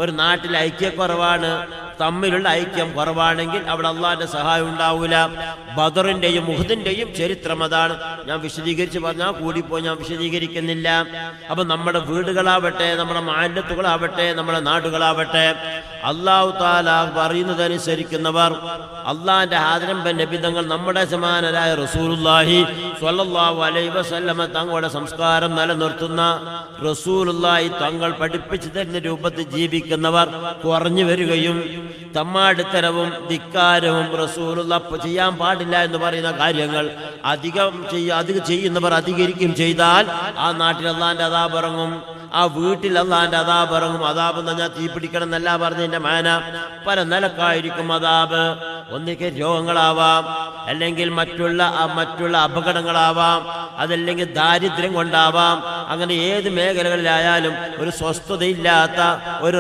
ഒരു നാട്ടിൽ ഐക്യക്കുറവാണ്, തമ്മിലുള്ള ഐക്യം കുറവാണെങ്കിൽ അവിടെ അള്ളാന്റെ സഹായം ഉണ്ടാവൂല. ബദറിന്റെയും ഉഹദിന്റെയും ചരിത്രം അതാണ്. ഞാൻ വിശദീകരിച്ച് പറഞ്ഞാൽ കൂടിപ്പോയി, ഞാൻ വിശദീകരിക്കുന്നില്ല. അപ്പൊ നമ്മുടെ വീടുകളാവട്ടെ, നമ്മുടെ മാലിന്യത്തുകളാവട്ടെ, നമ്മുടെ നാടുകളാവട്ടെ, അള്ളാഹു തആല പറയുന്നതനുസരിക്കുന്നവർ, അള്ളാന്റെ ആദരമ്പൻ നബിതങ്ങൾ, നമ്മുടെ സമാനരായ റസൂലുള്ളാഹി സ്വല്ലല്ലാഹു അലൈഹി വസല്ലമ തങ്ങളുടെ സംസ്കാരം നിലനിർത്തുന്ന, റസൂലുള്ളാഹി തങ്ങൾ പഠിപ്പിച്ചു തരുന്ന രൂപത്തിൽ ജീവിക്കുന്നവർ കുറഞ്ഞു വരികയും തമ്മാടിത്തരവും ധിക്കാരവും റസൂലുള്ള ചെയ്യാൻ പാടില്ല എന്ന് പറയുന്ന കാര്യങ്ങൾ അധികം ചെയ്യുന്നവർ അധികരിക്കും ചെയ്താൽ ആ നാട്ടിൽ അള്ളാന്റെ അദാബ് ഇറങ്ങും, ആ വീട്ടിൽ അള്ളാന്റെ അദാബ് ഇറങ്ങും. അദാബ് എന്ന് പറഞ്ഞാൽ തീ പിടിക്കണം എന്നല്ല പറഞ്ഞതിന്റെ മാന. പല നിലക്കായിരിക്കും അദാബ്. ഒന്നിക്കൽ രോഗങ്ങളാവാം, അല്ലെങ്കിൽ മറ്റുള്ള അപകടങ്ങളാവാം, അതല്ലെങ്കിൽ ദാരിദ്ര്യം കൊണ്ടാവാം. അങ്ങനെ ഏത് മേഖലകളിലായാലും ഒരു സ്വസ്ഥതയില്ലാത്ത ഒരു